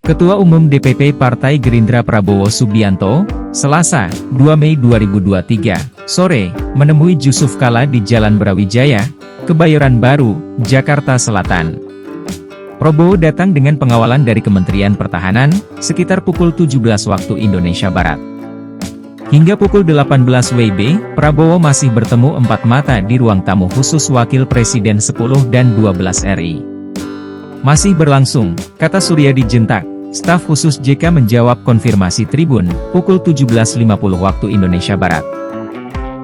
Ketua Umum DPP Partai Gerindra Prabowo Subianto, Selasa, 2 Mei 2023, sore, menemui Jusuf Kalla di Jalan Brawijaya, Kebayoran Baru, Jakarta Selatan. Prabowo datang dengan pengawalan dari Kementerian Pertahanan, sekitar pukul 17 waktu Indonesia Barat. Hingga pukul 18 WIB, Prabowo masih bertemu empat mata di ruang tamu khusus Wakil Presiden 10 dan 12 RI. Masih berlangsung, kata Suryadi Jentak, staf khusus JK menjawab konfirmasi Tribun, pukul 17.50 waktu Indonesia Barat.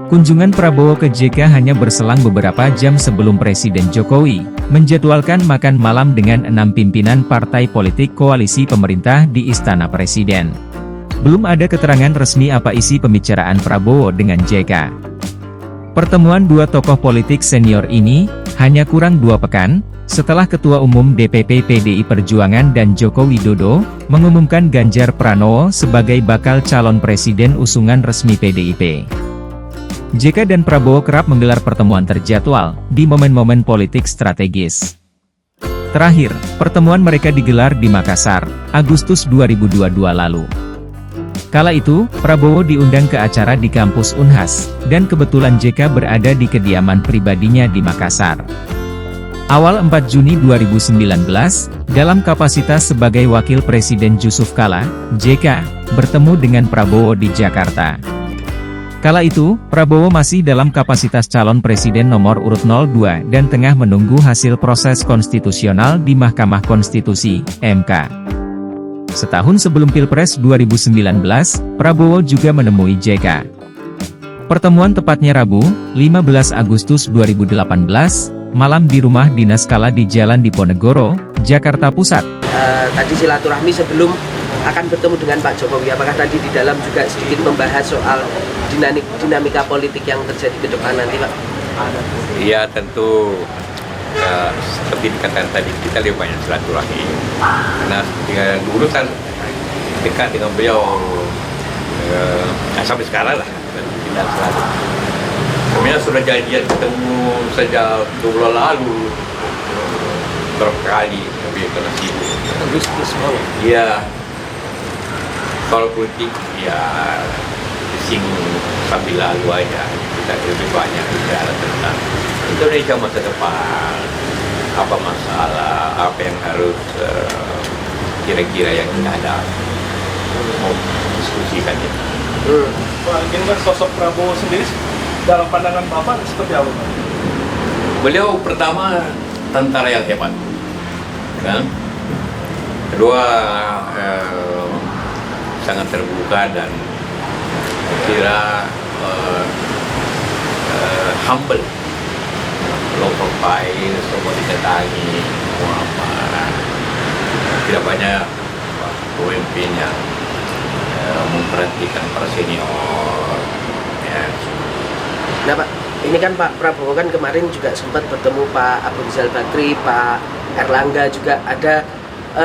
Kunjungan Prabowo ke JK hanya berselang beberapa jam sebelum Presiden Jokowi menjadwalkan makan malam dengan 6 pimpinan partai politik koalisi pemerintah di Istana Presiden. Belum ada keterangan resmi apa isi pembicaraan Prabowo dengan JK. Pertemuan dua tokoh politik senior ini hanya kurang 2 pekan setelah Ketua Umum DPP PDI Perjuangan dan Joko Widodo mengumumkan Ganjar Pranowo sebagai bakal calon presiden usungan resmi PDIP. JK dan Prabowo kerap menggelar pertemuan terjadwal di momen-momen politik strategis. Terakhir, pertemuan mereka digelar di Makassar, Agustus 2022 lalu. Kala itu, Prabowo diundang ke acara di kampus Unhas, dan kebetulan JK berada di kediaman pribadinya di Makassar. Awal 4 Juni 2019, dalam kapasitas sebagai Wakil Presiden Jusuf Kalla, JK, bertemu dengan Prabowo di Jakarta. Kala itu, Prabowo masih dalam kapasitas calon presiden nomor urut 02 dan tengah menunggu hasil proses konstitusional di Mahkamah Konstitusi, MK. Setahun sebelum Pilpres 2019, Prabowo juga menemui JK. Pertemuan tepatnya Rabu, 15 Agustus 2018, malam di rumah dinas Kalla di Jalan Diponegoro, Jakarta Pusat. Tadi silaturahmi sebelum akan bertemu dengan Pak Jokowi, apakah tadi di dalam juga sedikit membahas soal dinamika politik yang terjadi ke depan nanti, Pak? Iya, tentu seperti dikatakan tadi, kita lebih banyak silaturahmi karena dengan urusan dekat dengan beliau sampai sekarang lah kita selalu. Sebenarnya sudah janjian ketemu sejak 2 bulan lalu berapa kali, tapi kena sibuk. Agustus mau? Iya. Kalau politik, ya singgung sambil lalu aja. Kita lebih banyak bicara tentang Indonesia masa depan, apa masalah, apa yang harus kira-kira yang kita ada mau diskusikan itu. Pak, ini kan sosok Prabowo sendiri dalam pandangan Bapak seperti apa, Pak? Beliau pertama tentara yang hebat, kan? Kedua sangat terbuka dan kira humble, low profile, semua diketahui, mau apa, tidak banyak pemimpin yang memperhatikan para senior. Ya. Nah, Pak, ini kan Pak Prabowo kan kemarin juga sempat bertemu Pak Abu Rizal Bakri, Pak Erlangga, juga ada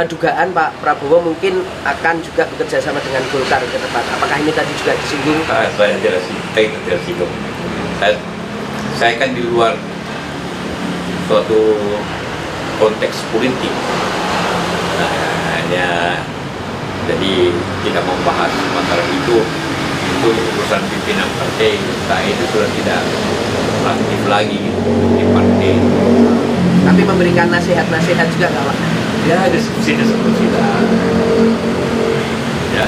dugaan Pak Prabowo mungkin akan juga bekerja sama dengan Golkar ke depan. Apakah ini tadi juga disinggung? Saya tidak singgung. Saya kan di luar suatu konteks politik. Hanya jadi tidak membahas masalah itu urusan pimpinan partai. Saya itu sudah tidak aktif lagi di partai. Tapi memberikan nasihat-nasihat juga nggak, Pak? Ya, diskusi lah. Ya.